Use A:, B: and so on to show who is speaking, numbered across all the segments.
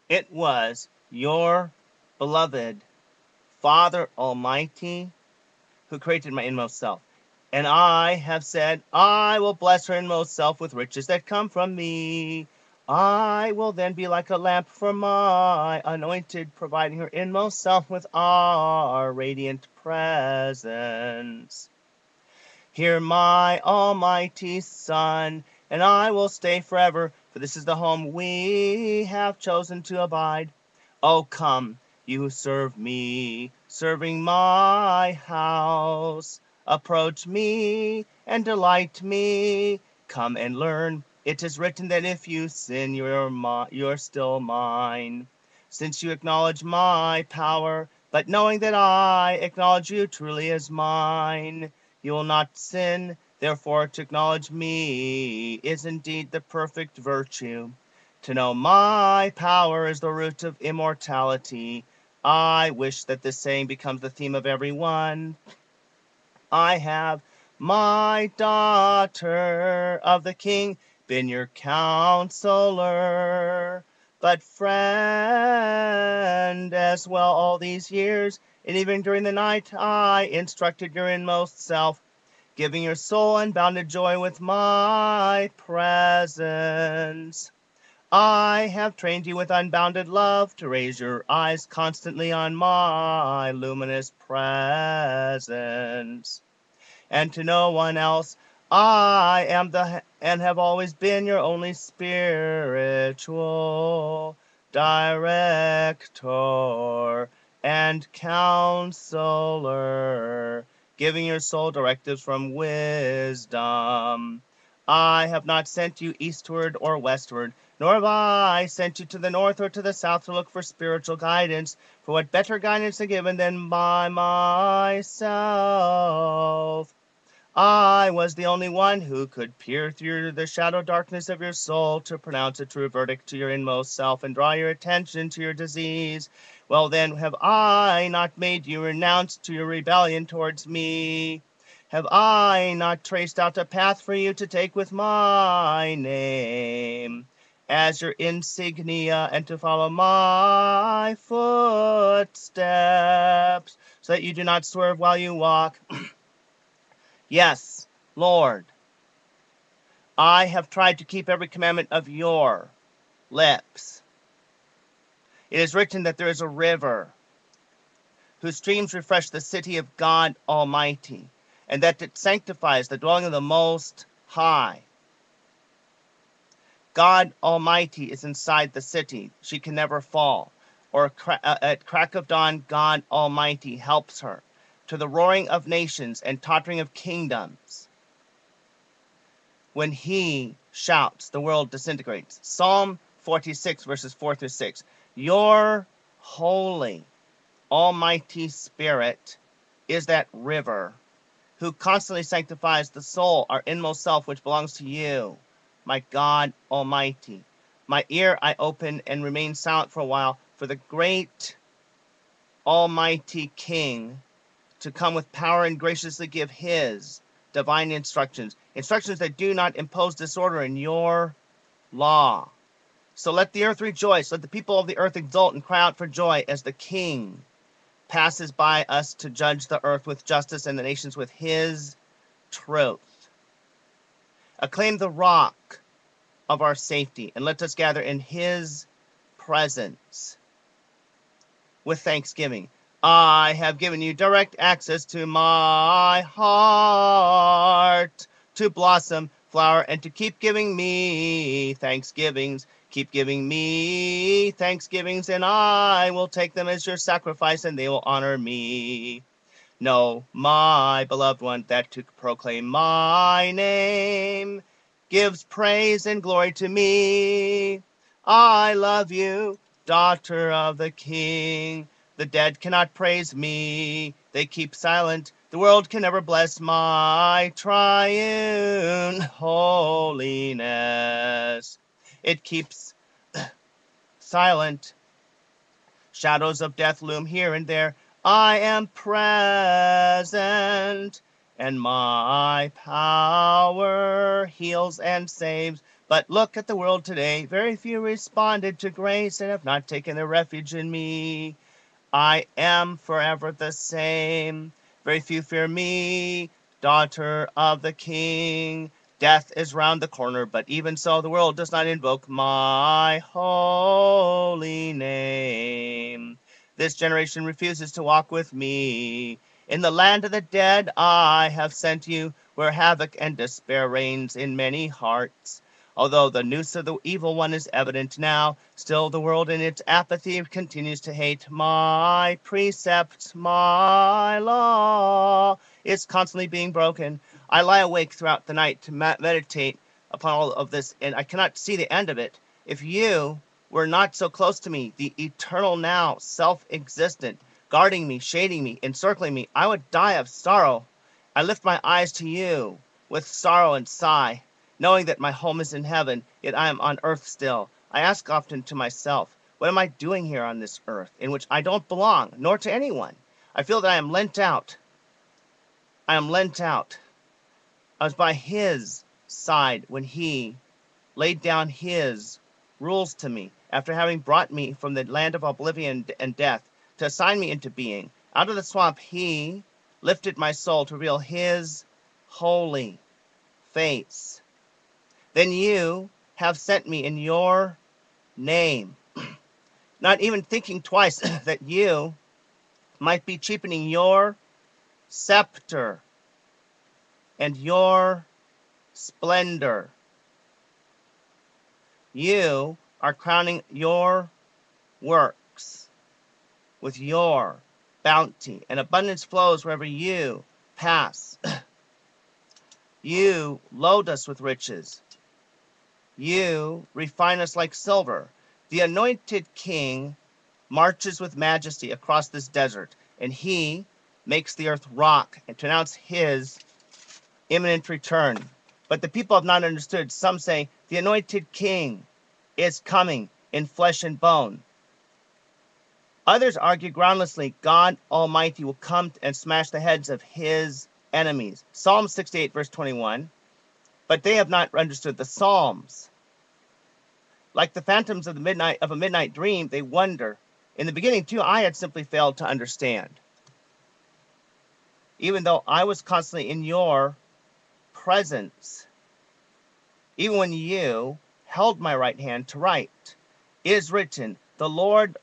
A: It was your beloved Father Almighty who created my inmost self. And I have said, I will bless her inmost self with riches that come from me. I will then be like a lamp for my anointed, providing her inmost self with our radiant presence. Hear my almighty Son, and I will stay forever, for this is the home we have chosen to abide. Oh, come, you who serve me, serving my house. Approach me and delight me. Come and learn. It is written that if you sin, you're still mine. Since you acknowledge my power, but knowing that I acknowledge you truly as mine, you will not sin. Therefore, to acknowledge me is indeed the perfect virtue. To know my power is the root of immortality. I wish that this saying becomes the theme of every one. I have, my daughter of the king, been your counselor, but friend as well all these years, and even during the night I instructed your inmost self, giving your soul unbounded joy with my presence. I have trained you with unbounded love to raise your eyes constantly on my luminous presence. And to no one else, I am and have always been your only spiritual director and counselor, giving your soul directives from wisdom. I have not sent you eastward or westward, nor have I sent you to the north or to the south to look for spiritual guidance. For what better guidance is given than by myself? I was the only one who could peer through the shadow darkness of your soul to pronounce a true verdict to your inmost self and draw your attention to your disease. Well, then, have I not made you renounce to your rebellion towards me? Have I not traced out a path for you to take with my name as your insignia and to follow my footsteps so that you do not swerve while you walk? Yes, Lord, I have tried to keep every commandment of your lips. It is written that there is a river whose streams refresh the city of God Almighty, and that it sanctifies the dwelling of the Most High. God Almighty is inside the city. She can never fall. Or at crack of dawn, God Almighty helps her. To the roaring of nations and tottering of kingdoms, when he shouts, the world disintegrates. Psalm 46, verses 4 through 6. Your holy, almighty Spirit is that river who constantly sanctifies the soul, our inmost self, which belongs to you, my God Almighty. My ear I open and remain silent for a while for the great Almighty King to come with power and graciously give his divine instructions, instructions that do not impose disorder in your law. So let the earth rejoice, let the people of the earth exult and cry out for joy as the King passes by us to judge the earth with justice and the nations with his truth. Acclaim the rock of our safety, and let us gather in his presence with thanksgiving. I have given you direct access to my heart to blossom, flower, and to keep giving me thanksgivings. Keep giving me thanksgivings, and I will take them as your sacrifice, and they will honor me. No, my beloved one, that to proclaim my name gives praise and glory to me. I love you, daughter of the King. The dead cannot praise me. They keep silent. The world can never bless my triune holiness. It keeps silent. Shadows of death loom here and there. I am present, and my power heals and saves. But look at the world today. Very few responded to grace and have not taken their refuge in me. I am forever the same. Very few fear me, daughter of the King. Death is round the corner, but even so the world does not invoke my holy name. This generation refuses to walk with me. In the land of the dead I have sent you, where havoc and despair reigns in many hearts. Although the noose of the evil one is evident now, still the world in its apathy continues to hate my precepts. My law is constantly being broken. I lie awake throughout the night to meditate upon all of this, and I cannot see the end of it. If you were not so close to me, the eternal now, self-existent, guarding me, shading me, encircling me, I would die of sorrow. I lift my eyes to you with sorrow and sigh, knowing that my home is in heaven, yet I am on earth still. I ask often to myself, what am I doing here on this earth, in which I don't belong, nor to anyone? I feel that I am lent out. I am lent out. I was by his side when he laid down his rules to me, after having brought me from the land of oblivion and death, to assign me into being. Out of the swamp he lifted my soul to reveal his holy face. Then you have sent me in your name, not even thinking twice that you might be cheapening your scepter and your splendor. You are crowning your works with your bounty, and abundance flows wherever you pass. You load us with riches. You refine us like silver. The anointed king marches with majesty across this desert, and he makes the earth rock and to announce his imminent return. But the people have not understood. Some say, the anointed king is coming in flesh and bone. Others argue groundlessly, God Almighty will come and smash the heads of his enemies. Psalm 68, verse 21. But they have not understood the Psalms. Like the phantoms of a midnight dream, they wonder. In the beginning, too, I had simply failed to understand. Even though I was constantly in your presence, even when you held my right hand to write. It is written, the Lord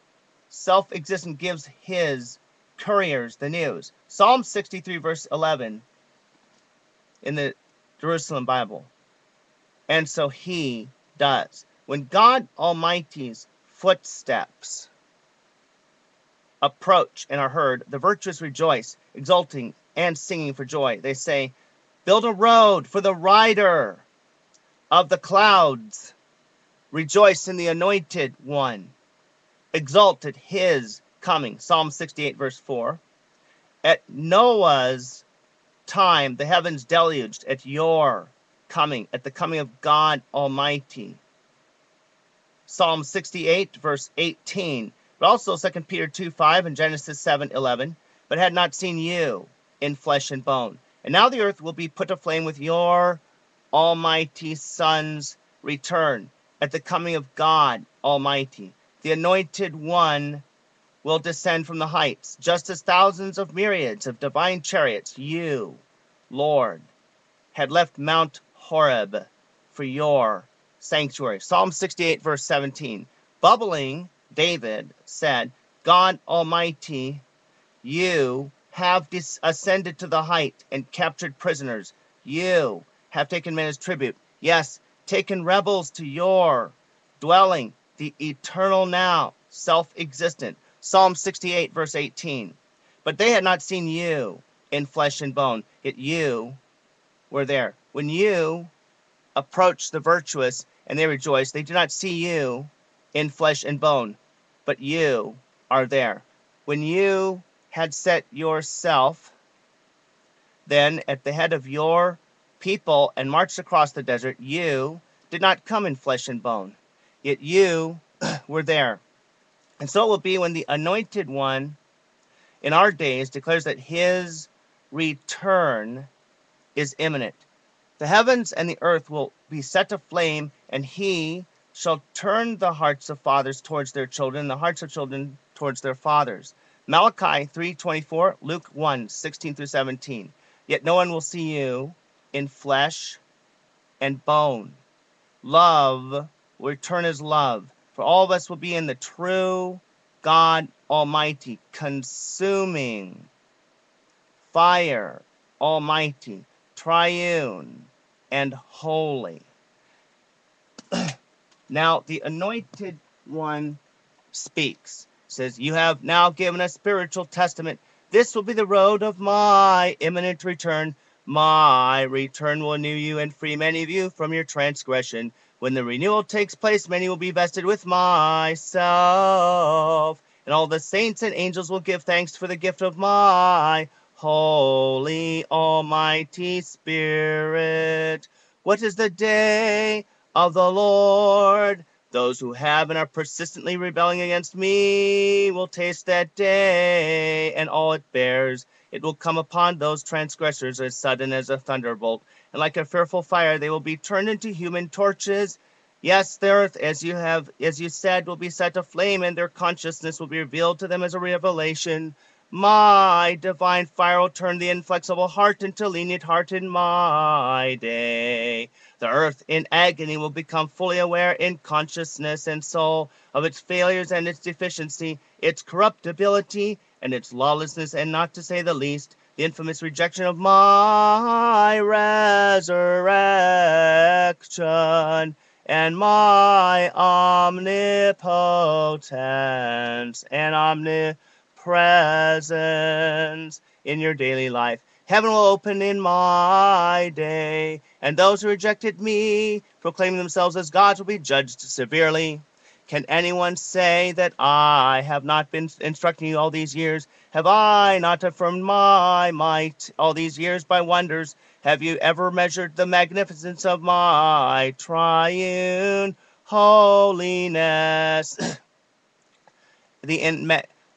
A: self-existent gives his couriers the news. Psalm 63, verse 11 in the Jerusalem Bible. And so he does. When God Almighty's footsteps approach and are heard, the virtuous rejoice, exulting and singing for joy. They say, build a road for the rider of the clouds. Rejoice in the anointed one. Exult at his coming. Psalm 68, verse 4. At Noah's time, the heavens deluged. At your coming, at the coming of God Almighty. Psalm 68, verse 18. But also 2 Peter 2:5 and Genesis 7:11. But had not seen you in flesh and bone. And now the earth will be put aflame with your Almighty Son's return. At the coming of God Almighty, the anointed one will descend from the heights, just as thousands of myriads of divine chariots, you, Lord, had left Mount Horeb for your sanctuary. Psalm 68, verse 17. Bubbling, David said, God Almighty, you have ascended to the height and captured prisoners. You have taken men as tribute. Yes, taken rebels to your dwelling, the eternal now, self-existent. Psalm 68, verse 18. But they had not seen you in flesh and bone, yet you were there. When you approach the virtuous and they rejoice, they do not see you in flesh and bone, but you are there. When you had set yourself then at the head of your people and marched across the desert, you did not come in flesh and bone, yet you were there. And so it will be when the anointed one in our days declares that his return is imminent, The heavens and the earth will be set aflame, and he shall turn the hearts of fathers towards their children, and the hearts of children towards their fathers. Malachi 3:24, Luke 1:16 through 17. Yet no one will see you in flesh and bone. Love will return as love, for all of us will be in the true God Almighty, consuming fire, Almighty, triune, and holy. Now the anointed one speaks, says, you have now given a spiritual testament. This will be the road of my imminent return. My return will renew you and free many of you from your transgression. When the renewal takes place, many will be vested with myself, and all the saints and angels will give thanks for the gift of my Holy Almighty Spirit. What is the day of the Lord? Those who have and are persistently rebelling against me will taste that day and all it bears. It will come upon those transgressors as sudden as a thunderbolt, and like a fearful fire they will be turned into human torches. Yes, the earth, as you said, will be set aflame, and their consciousness will be revealed to them as a revelation. My divine fire will turn the inflexible heart into lenient heart in my day. The earth in agony will become fully aware in consciousness and soul of its failures and its deficiency, its corruptibility and its lawlessness, and not to say the least, the infamous rejection of my resurrection and my omnipotence and omnipresence in your daily life. Heaven will open in my day, and those who rejected me, proclaiming themselves as gods, will be judged severely. Can anyone say that I have not been instructing you all these years? Have I not affirmed my might all these years by wonders? Have you ever measured the magnificence of my triune holiness?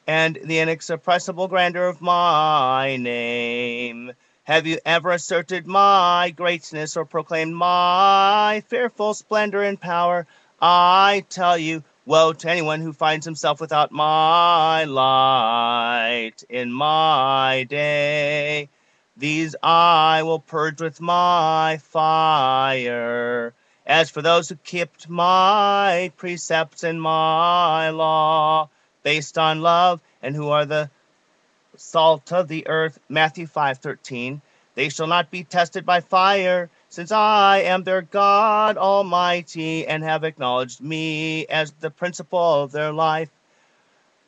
A: And the inexpressible grandeur of my name? Have you ever asserted my greatness or proclaimed my fearful splendor and power? I tell you, woe to anyone who finds himself without my light in my day. These I will purge with my fire. As for those who kept my precepts and my law, based on love, and who are the salt of the earth, Matthew 5:13, they shall not be tested by fire, since I am their God Almighty, and have acknowledged me as the principle of their life.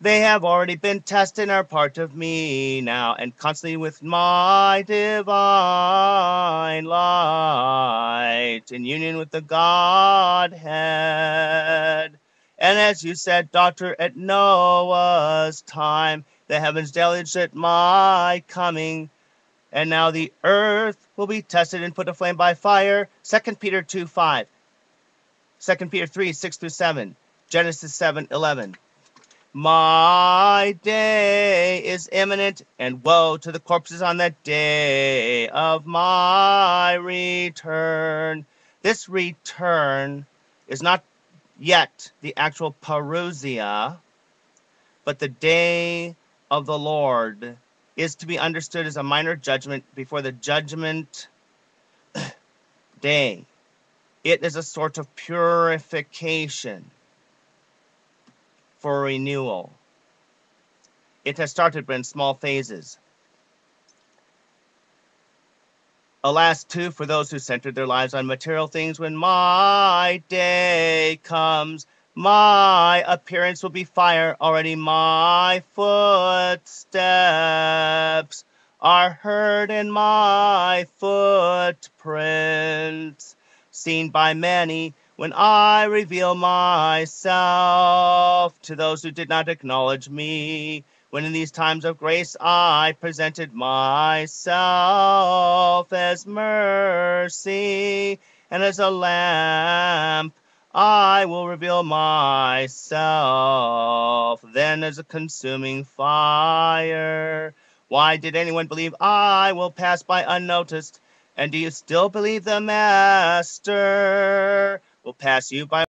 A: They have already been tested and are part of me now, and constantly with my divine light, in union with the Godhead. And as you said, Doctor, at Noah's time, the heavens deluged at my coming, and now the earth will be tested and put aflame by fire. 2 Peter 2:5, 2 Peter 3:6 through 7, Genesis 7:11. My day is imminent, and woe to the corpses on that day of my return. This return is not yet the actual parousia, but the day of the Lord is to be understood as a minor judgment before the judgment day. It is a sort of purification for renewal. It has started but in small phases. Alas, too, for those who centered their lives on material things, when my day comes, my appearance will be fire. Already my footsteps are heard in my footprints, seen by many, when I reveal myself to those who did not acknowledge me, when in these times of grace I presented myself as mercy, and as a lamp I will reveal myself then as a consuming fire. Why did anyone believe I will pass by unnoticed, And do you still believe the Master will pass you by?